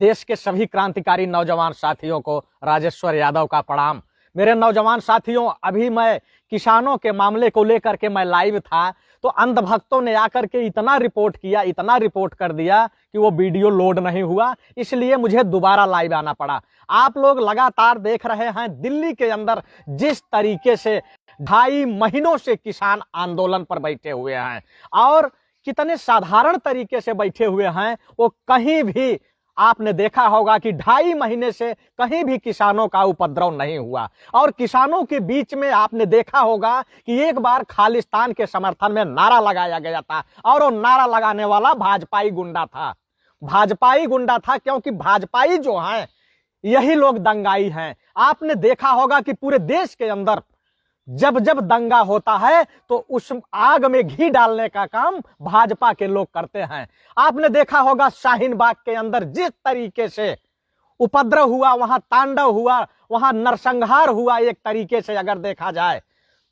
देश के सभी क्रांतिकारी नौजवान साथियों को राजेश्वर यादव का प्रणाम। मेरे नौजवान साथियों, अभी मैं किसानों के मामले को लेकर के मैं लाइव था, तो अंधभक्तों ने आकर के इतना रिपोर्ट कर दिया कि वो वीडियो लोड नहीं हुआ, इसलिए मुझे दोबारा लाइव आना पड़ा। आप लोग लगातार देख रहे हैं दिल्ली के अंदर जिस तरीके से 2.5 महीनों से किसान आंदोलन पर बैठे हुए हैं और कितने साधारण तरीके से बैठे हुए हैं, वो कहीं भी आपने देखा होगा कि 2.5 महीने से कहीं भी किसानों का उपद्रव नहीं हुआ। और किसानों के बीच में आपने देखा होगा कि एक बार खालिस्तान के समर्थन में नारा लगाया गया था और वो नारा लगाने वाला भाजपाई गुंडा था, क्योंकि भाजपाई जो हैं यही लोग दंगाई हैं। आपने देखा होगा कि पूरे देश के अंदर जब जब दंगा होता है तो उस आग में घी डालने का काम भाजपा के लोग करते हैं। आपने देखा होगा शाहीन बाग के अंदर जिस तरीके से उपद्रव हुआ, वहां तांडव हुआ, वहां नरसंहार हुआ, एक तरीके से अगर देखा जाए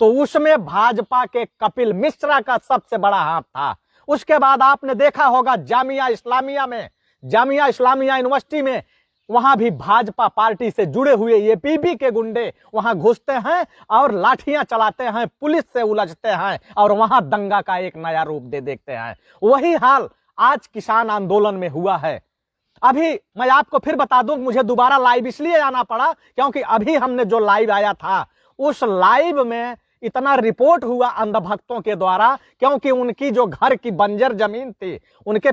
तो उसमें भाजपा के कपिल मिश्रा का सबसे बड़ा हाथ था। उसके बाद आपने देखा होगा जामिया इस्लामिया यूनिवर्सिटी में, वहां भी भाजपा पार्टी से जुड़े हुए एपीबी के गुंडे वहां घुसते हैं और लाठियां चलाते हैं, पुलिस से उलझते हैं और वहां दंगा का एक नया रूप देखते हैं। वही हाल आज किसान आंदोलन में हुआ है। अभी मैं आपको फिर बता दूं, मुझे दोबारा लाइव इसलिए आना पड़ा क्योंकि अभी हमने जो लाइव आया था उस लाइव में इतना रिपोर्ट हुआ अंधभक्तों के द्वारा, क्योंकि उनकी जो घर की बंजर जमीन थी, उनके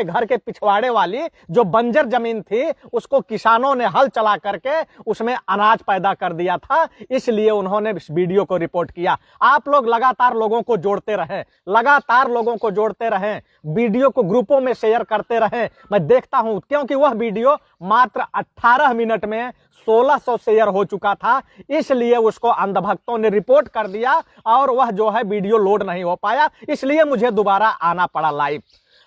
घर के पिछवाड़े वाली जो बंजर जमीन थी, उसको किसानों ने हल चला करके उसमें अनाज पैदा कर दिया था, इसलिए उन्होंने इस वीडियो को रिपोर्ट किया। आप लोग लगातार लोगों को जोड़ते रहें, वीडियो को ग्रुपों में शेयर करते रहें। मैं देखता हूं क्योंकि वह वीडियो मात्र 18 मिनट में 1600 शेयर हो चुका था, इसलिए उसको अंधभक्तों ने रिपोर्ट कर दिया और वह जो है वीडियो लोड नहीं हो पाया, इसलिए मुझे दोबारा आना पड़ा लाइव।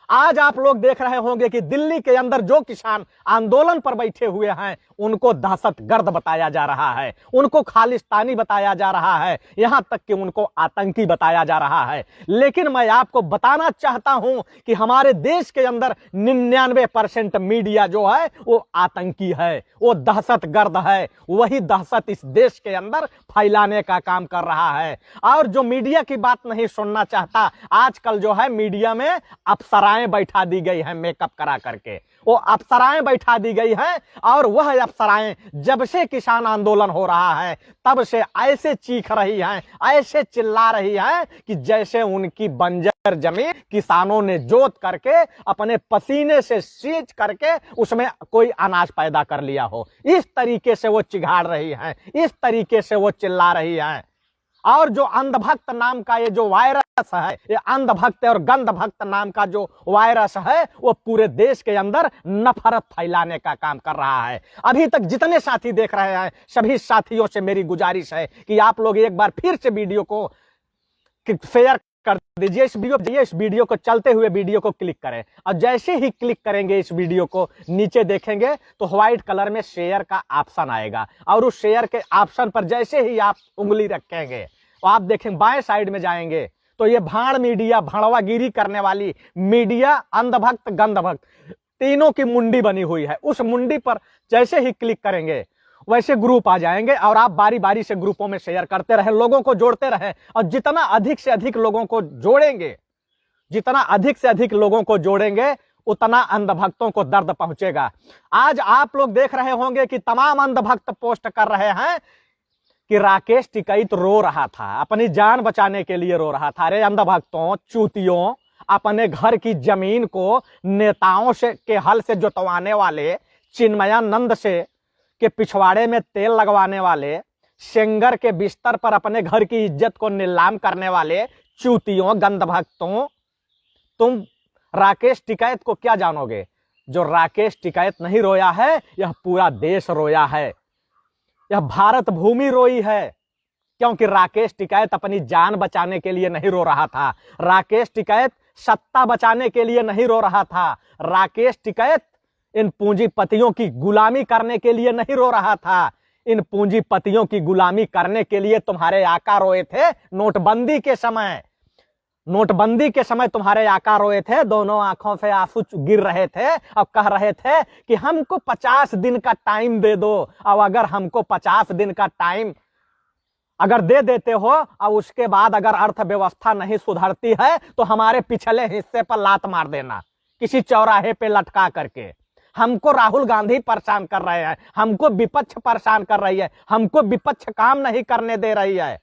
आज आप लोग देख रहे होंगे कि दिल्ली के अंदर जो किसान आंदोलन पर बैठे हुए हैं उनको दहशतगर्द बताया जा रहा है, उनको खालिस्तानी बताया जा रहा है, यहां तक कि उनको आतंकी बताया जा रहा है। लेकिन मैं आपको बताना चाहता हूं कि हमारे देश के अंदर 99% मीडिया जो है वो आतंकी है, वो दहशतगर्द है, वही दहशत इस देश के अंदर फैलाने का काम कर रहा है। और जो मीडिया की बात नहीं सुनना चाहता, आजकल जो है मीडिया में अप्सराएं बैठा दी गई हैं, मेकअप करा करके वो अप्सराएं बैठा दी गई हैं, और वह अप्सराएं जब से किसान आंदोलन हो रहा है तब से ऐसे चीख रही हैं, ऐसे चिल्ला रही हैं कि जैसे उनकी बंजर जमीन किसानों ने जोत करके अपने पसीने से सींच करके उसमें कोई अनाज पैदा कर लिया हो। इस तरीके से वो चिघाड़ रही हैं, इस तरीके से वो चिल्ला रही हैं। और जो अंधभक्त नाम का ये जो वायरस है, ये अंधभक्त और गंधभक्त नाम का जो वायरस है, वो पूरे देश के अंदर नफरत फैलाने का काम कर रहा है। अभी तक जितने साथी देख रहे हैं, सभी साथियों से मेरी गुजारिश है कि आप लोग एक बार फिर से वीडियो को शेयर कर दीजिए। इस वीडियो को चलते हुए वीडियो को क्लिक करें, और जैसे ही क्लिक करेंगे इस वीडियो को, नीचे देखेंगे तो व्हाइट कलर में शेयर का ऑप्शन आएगा, और उस शेयर के ऑप्शन पर जैसे ही आप उंगली रखेंगे तो आप देखें बाएं साइड में जाएंगे तो ये भाड़ मीडिया, भड़वागिरी करने वाली मीडिया, अंधभक्त गंधभक्त तीनों की मुंडी बनी हुई है। उस मुंडी पर जैसे ही क्लिक करेंगे वैसे ग्रुप आ जाएंगे, और आप बारी बारी से ग्रुपों में शेयर करते रहें, लोगों को जोड़ते रहें। और जितना अधिक से अधिक लोगों को जोड़ेंगे उतना अंधभक्तों को दर्द पहुंचेगा। आज आप लोग देख रहे होंगे कि तमाम अंधभक्त पोस्ट कर रहे हैं कि राकेश टिकैत रो रहा था, अपनी जान बचाने के लिए रो रहा था। अरे अंधभक्तों, चूतियों, अपने घर की जमीन को नेताओं से के हल से जोतवाने वाले, चिन्मयानंद से के पिछवाड़े में तेल लगवाने वाले, सेंगर के बिस्तर पर अपने घर की इज्जत को नीलाम करने वाले चूतियों, गंधभक्तों, तुम राकेश टिकैत को क्या जानोगे? जो राकेश टिकैत नहीं रोया है, यह पूरा देश रोया है, यह भारत भूमि रोई है। क्योंकि राकेश टिकैत अपनी जान बचाने के लिए नहीं रो रहा था, राकेश टिकैत सत्ता बचाने के लिए नहीं रो रहा था, राकेश टिकैत इन पूंजीपतियों की गुलामी करने के लिए नहीं रो रहा था। इन पूंजीपतियों की गुलामी करने के लिए तुम्हारे आका रोए थे नोटबंदी के समय। नोटबंदी के समय तुम्हारे आका रोए थे, दोनों आंखों से आंसू गिर रहे थे और कह रहे थे कि हमको 50 दिन का टाइम दे दो। और अगर हमको 50 दिन का टाइम अगर दे देते हो और उसके बाद अगर अर्थव्यवस्था नहीं सुधरती है तो हमारे पिछले हिस्से पर लात मार देना, किसी चौराहे पे लटका करके। हमको राहुल गांधी परेशान कर रहे हैं, हमको विपक्ष परेशान कर रही है, हमको विपक्ष काम नहीं करने दे रही है।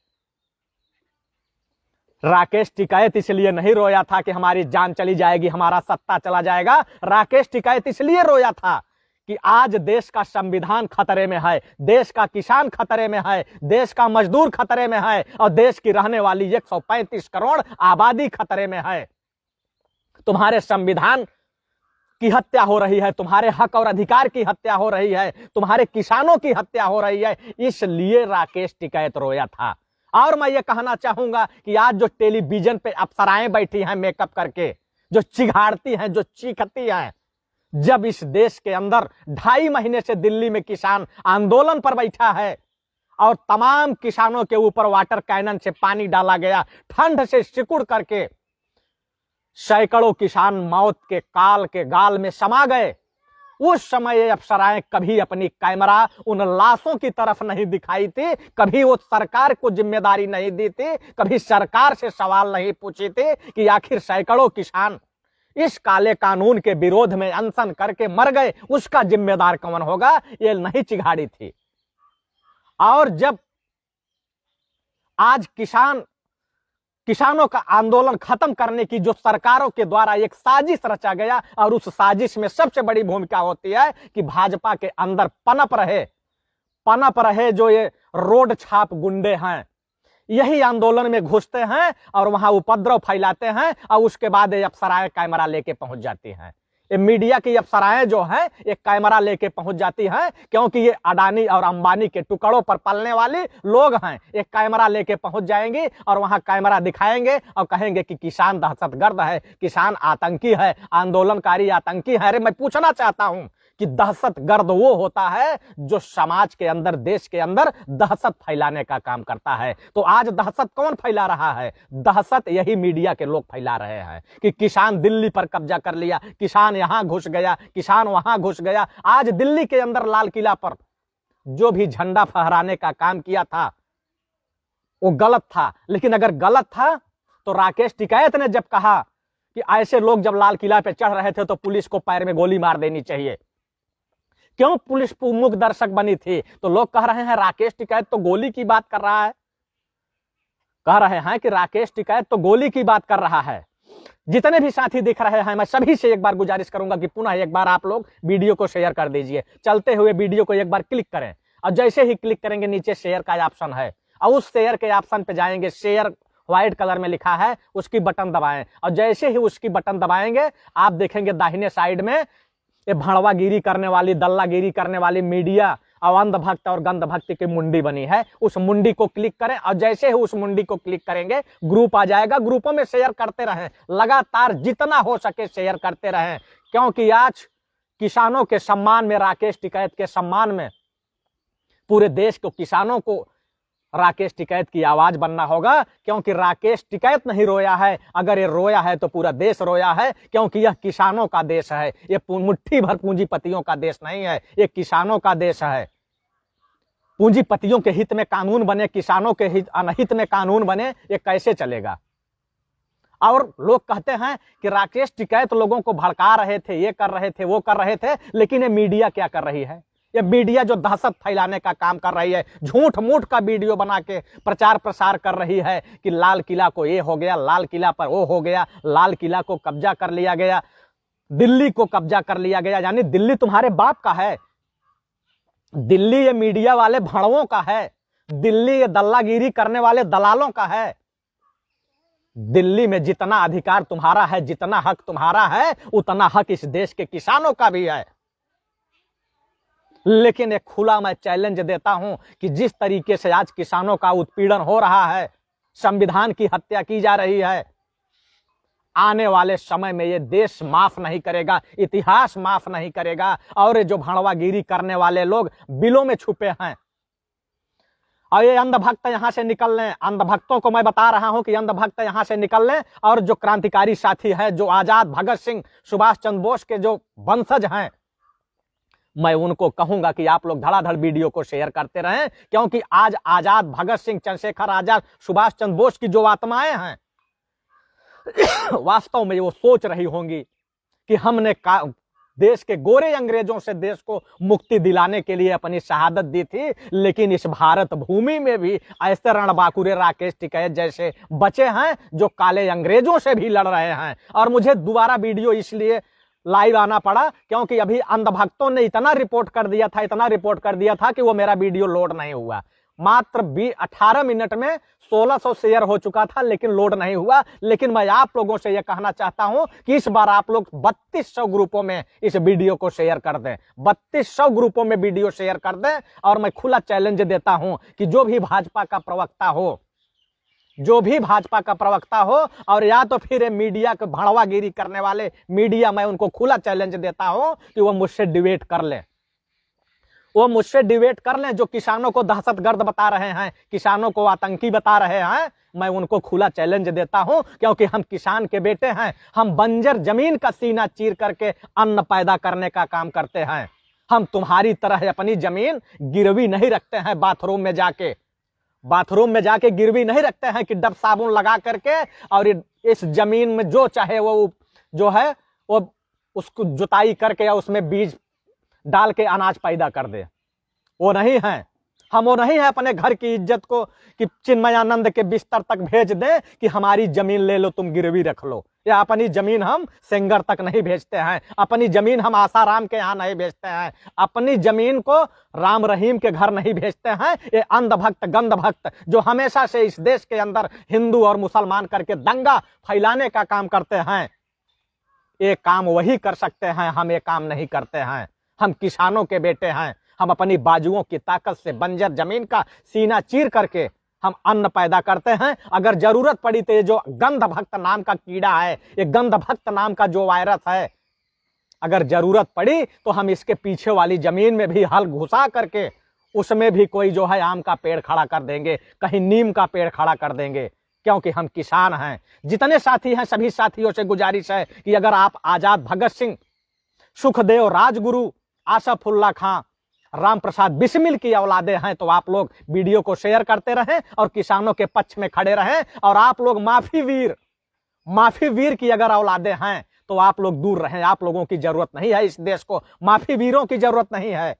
राकेश टिकैत इसलिए नहीं रोया था कि हमारी जान चली जाएगी, हमारा सत्ता चला जाएगा। राकेश टिकैत इसलिए रोया था कि आज देश का संविधान खतरे में है, देश का किसान खतरे में है, देश का मजदूर खतरे में है और देश की रहने वाली 135 करोड़ आबादी खतरे में है। तुम्हारे संविधान की हत्या हो रही है, तुम्हारे हक और अधिकार की हत्या हो रही है, तुम्हारे किसानों की हत्या हो रही है, इसलिए राकेश टिकैत रोया था। और मैं ये कहना चाहूंगा कि आज जो टेलीविजन पे अप्सराएं बैठी हैं मेकअप करके, जो चिघाड़ती हैं, जो चीखती हैं, जब इस देश के अंदर 2.5 महीने से दिल्ली में किसान आंदोलन पर बैठा है और तमाम किसानों के ऊपर वाटर कैनन से पानी डाला गया, ठंड से सिकुड़ करके सैकड़ों किसान मौत के काल के गाल में समा गए, उस समय ये अप्सराएं कभी अपनी कैमरा उन लाशों की तरफ नहीं दिखाई थी, कभी वो सरकार को जिम्मेदारी नहीं दी थी, कभी सरकार से सवाल नहीं पूछी थी कि आखिर सैकड़ों किसान इस काले कानून के विरोध में अनशन करके मर गए, उसका जिम्मेदार कौन होगा, ये नहीं चिघाड़ी थी। और जब आज किसानों का आंदोलन खत्म करने की जो सरकारों के द्वारा एक साजिश रचा गया, और उस साजिश में सबसे बड़ी भूमिका होती है कि भाजपा के अंदर पनप रहे जो ये रोड छाप गुंडे हैं, यही आंदोलन में घुसते हैं और वहां उपद्रव फैलाते हैं और उसके बाद ये अप्सराएं कैमरा लेके पहुंच जाती हैं। ये मीडिया की अप्सराएं जो हैं ये कैमरा लेके पहुंच जाती हैं, क्योंकि ये अडानी और अंबानी के टुकड़ों पर पलने वाले लोग हैं। ये कैमरा लेके पहुंच जाएंगे और वहां कैमरा दिखाएंगे और कहेंगे कि किसान दहशतगर्द है, किसान आतंकी है, आंदोलनकारी आतंकी है। अरे मैं पूछना चाहता हूं कि दहशतगर्द वो होता है जो समाज के अंदर, देश के अंदर दहशत फैलाने का काम करता है। तो आज दहशत कौन फैला रहा है? दहशत यही मीडिया के लोग फैला रहे हैं कि किसान दिल्ली पर कब्जा कर लिया, किसान यहां घुस गया, किसान वहां घुस गया। आज दिल्ली के अंदर लाल किला पर जो भी झंडा फहराने का काम किया था वो गलत था, लेकिन अगर गलत था तो राकेश टिकैत ने जब कहा कि ऐसे लोग जब लाल किला पे चढ़ रहे थे तो पुलिस को पैर में गोली मार देनी चाहिए, क्यों पुलिस मूक दर्शक बनी थी? तो लोग कह रहे हैं राकेश टिकैत तो गोली की बात कर रहा है, कह रहे हैं कि राकेश टिकैत तो गोली की बात कर रहा है। जितने भी साथी दिख रहे हैं, मैं सभी से एक बार गुजारिश करूंगा कि पुनः एक बार आप लोग वीडियो को शेयर कर दीजिए। चलते हुए वीडियो को एक बार क्लिक करें और जैसे ही क्लिक करेंगे नीचे शेयर का ऑप्शन है और उस शेयर के ऑप्शन पे जाएंगे, शेयर व्हाइट कलर में लिखा है, उसकी बटन दबाएं और जैसे ही उसकी बटन दबाएंगे आप देखेंगे दाहिने साइड में ये भड़वागिरी करने वाली, दल्लागिरी करने वाली मीडिया और अंधभक्त और गंध भक्ति की मुंडी बनी है। उस मुंडी को क्लिक करें और जैसे ही उस मुंडी को क्लिक करेंगे ग्रुप आ जाएगा। ग्रुपों में शेयर करते रहें, लगातार जितना हो सके शेयर करते रहें, क्योंकि आज किसानों के सम्मान में, राकेश टिकैत के सम्मान में पूरे देश को, किसानों को राकेश टिकैत की आवाज बनना होगा। क्योंकि राकेश टिकैत नहीं रोया है, अगर ये रोया है तो पूरा देश रोया है, क्योंकि यह किसानों का देश है, ये मुट्ठी भर पूंजीपतियों का देश नहीं है, ये किसानों का देश है। पूंजीपतियों के हित में कानून बने, किसानों के अनहित में कानून बने, ये कैसे चलेगा? और लोग कहते हैं कि राकेश टिकैत लोगों को भड़का रहे थे, ये कर रहे थे, वो कर रहे थे, लेकिन ये मीडिया क्या कर रही है? ये मीडिया जो दहशत फैलाने का काम कर रही है, झूठ मूठ का वीडियो बना के प्रचार प्रसार कर रही है कि लाल किला को ये हो गया, लाल किला पर वो हो गया, लाल किला को कब्जा कर लिया गया, दिल्ली को कब्जा कर लिया गया। यानी दिल्ली तुम्हारे बाप का है, दिल्ली ये मीडिया वाले भड़वों का है, दिल्ली ये दल्लागिरी करने वाले दलालों का है। दिल्ली में जितना अधिकार तुम्हारा है, जितना हक तुम्हारा है, उतना हक इस देश के किसानों का भी है। लेकिन एक खुला मैं चैलेंज देता हूं कि जिस तरीके से आज किसानों का उत्पीड़न हो रहा है, संविधान की हत्या की जा रही है, आने वाले समय में ये देश माफ नहीं करेगा, इतिहास माफ नहीं करेगा। और जो भड़वागिरी करने वाले लोग बिलों में छुपे हैं, और ये अंधभक्त यहाँ से निकल लें, अंधभक्तों को मैं बता रहा हूं कि अंधभक्त यहाँ से निकल लें, और जो क्रांतिकारी साथी है, जो आजाद भगत सिंह सुभाष चंद्र बोस के जो वंशज हैं, मैं उनको कहूंगा कि आप लोग धड़ाधड़ वीडियो को शेयर करते रहें, क्योंकि आज आजाद भगत सिंह, चंद्रशेखर आजाद, सुभाष चंद्र बोस की जो आत्माएं हैं वास्तव में वो सोच रही होंगी कि हमने देश के गोरे अंग्रेजों से देश को मुक्ति दिलाने के लिए अपनी शहादत दी थी, लेकिन इस भारत भूमि में भी ऐसे रणबांकुरे राकेश टिकैत जैसे बचे हैं जो काले अंग्रेजों से भी लड़ रहे हैं। और मुझे दोबारा वीडियो इसलिए लाइव आना पड़ा क्योंकि अभी अंधभक्तों ने इतना रिपोर्ट कर दिया था कि वो मेरा वीडियो लोड नहीं हुआ। मात्र 18 मिनट में 1600 शेयर हो चुका था, लेकिन लोड नहीं हुआ। लेकिन मैं आप लोगों से यह कहना चाहता हूं कि इस बार आप लोग 3200 ग्रुपों में इस वीडियो को शेयर कर दें, 3200 ग्रुपों में वीडियो शेयर कर दें। और मैं खुला चैलेंज देता हूं कि जो भी भाजपा का प्रवक्ता हो, और या तो फिर मीडिया को भड़वागिरी करने वाले मीडिया, मैं उनको खुला चैलेंज देता हूं कि वो मुझसे डिबेट कर लें, जो किसानों को दहशतगर्द बता रहे हैं, किसानों को आतंकी बता रहे हैं। मैं उनको खुला चैलेंज देता हूं, क्योंकि हम किसान के बेटे हैं। हम बंजर जमीन का सीना चीर करके अन्न पैदा करने का काम करते हैं। हम तुम्हारी तरह अपनी जमीन गिरवी नहीं रखते हैं, बाथरूम में जाके गिरवी नहीं रखते हैं कि डब साबुन लगा करके और इस जमीन में जो चाहे वो जो है वो उसको जुताई करके या उसमें बीज डाल के अनाज पैदा कर दे। वो नहीं है, हम वो नहीं है अपने घर की इज्जत को कि चिन्मयानंद के बिस्तर तक भेज दें कि हमारी जमीन ले लो, तुम गिरवी रख लो। या अपनी जमीन हम सेंगर तक नहीं भेजते हैं, अपनी जमीन हम आसाराम के यहाँ नहीं भेजते हैं, अपनी जमीन को राम रहीम के घर नहीं भेजते हैं। ये अंधभक्त गंधभक्त जो हमेशा से इस देश के अंदर हिंदू और मुसलमान करके दंगा फैलाने का काम करते हैं, ये काम वही कर सकते हैं, हम ये काम नहीं करते हैं। हम किसानों के बेटे हैं, हम अपनी बाजुओं की ताकत से बंजर जमीन का सीना चीर करके हम अन्न पैदा करते हैं। अगर जरूरत पड़ी तो ये जो गंधभक्त नाम का कीड़ा है, ये गंधभक्त नाम का जो वायरस है, अगर जरूरत पड़ी तो हम इसके पीछे वाली जमीन में भी हल घुसा करके उसमें भी कोई जो है आम का पेड़ खड़ा कर देंगे, कहीं नीम का पेड़ खड़ा कर देंगे, क्योंकि हम किसान हैं। जितने साथी हैं सभी साथियों से गुजारिश है कि अगर आप आजाद भगत सिंह, सुखदेव, राजगुरु, आसफुल्ला खां, राम प्रसाद बिस्मिल की औलादे हैं तो आप लोग वीडियो को शेयर करते रहें और किसानों के पक्ष में खड़े रहें। और आप लोग माफी वीर की अगर औलादे हैं तो आप लोग दूर रहें। आप लोगों की जरूरत नहीं है इस देश को, माफी वीरों की जरूरत नहीं है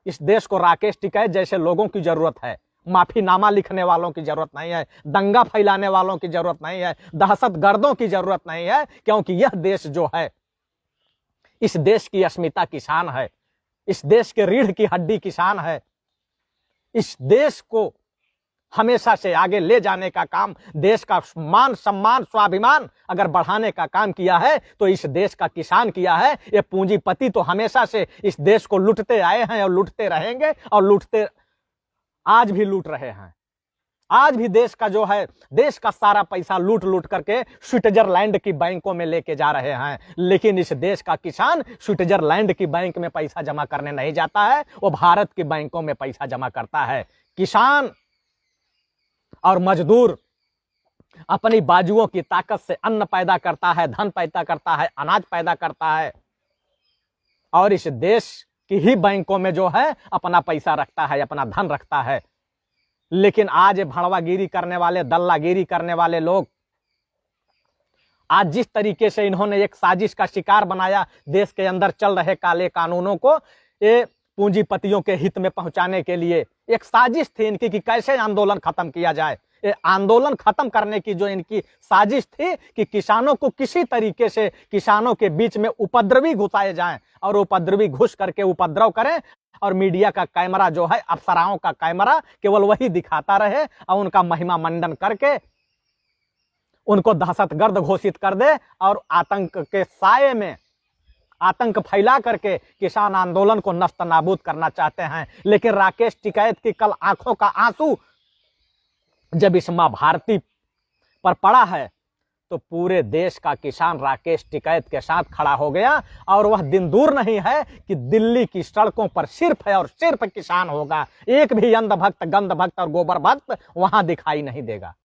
इस देश को, राकेश टिकैत जैसे लोगों की जरूरत है। माफीनामा लिखने वालों की जरूरत नहीं है, दंगा फैलाने वालों की जरूरत नहीं है, दहशतगर्दों की जरूरत नहीं है। क्योंकि यह देश जो है, इस देश की अस्मिता किसान है, इस देश के रीढ़ की हड्डी किसान है। इस देश को हमेशा से आगे ले जाने का काम, देश का मान सम्मान स्वाभिमान अगर बढ़ाने का काम किया है तो इस देश का किसान किया है। ये पूंजीपति तो हमेशा से इस देश को लूटते आए हैं और लूटते रहेंगे, और आज भी लूट रहे हैं। आज भी देश का जो है, देश का सारा पैसा लूट करके स्विट्जरलैंड की बैंकों में लेके जा रहे हैं। लेकिन इस देश का किसान स्विट्जरलैंड की बैंक में पैसा जमा करने नहीं जाता है, वो भारत की बैंकों में पैसा जमा करता है। किसान और मजदूर अपनी बाजुओं की ताकत से अन्न पैदा करता है, धन पैदा करता है, अनाज पैदा करता है, और इस देश की ही बैंकों में जो है अपना पैसा रखता है, अपना धन रखता है। लेकिन आज भड़वागिरी करने वाले, दल्लागिरी करने वाले लोग, आज जिस तरीके से इन्होंने एक साजिश का शिकार बनाया देश के अंदर चल रहे काले कानूनों को ये पूंजीपतियों के हित में पहुंचाने के लिए, एक साजिश थी इनकी कि कैसे आंदोलन खत्म किया जाए। ये आंदोलन खत्म करने की जो इनकी साजिश थी कि किसानों को किसी तरीके से किसानों के बीच में उपद्रवी घुसाए जाएं, और उपद्रवी घुस करके उपद्रव करें, और मीडिया का कैमरा जो है, अफसराओं का कैमरा केवल वही दिखाता रहे और उनका महिमा मंडन करके उनको दहशतगर्द घोषित कर दे, और आतंक के साये में आतंक फैला करके किसान आंदोलन को नष्ट नाबूद करना चाहते हैं। लेकिन राकेश टिकैत की कल आंखों का आंसू जब इस मां भारती पर पड़ा है तो पूरे देश का किसान राकेश टिकैत के साथ खड़ा हो गया। और वह दिन दूर नहीं है कि दिल्ली की सड़कों पर सिर्फ है और सिर्फ किसान होगा। एक भी अंधभक्त, गंधभक्त और गोबर भक्त वहां दिखाई नहीं देगा।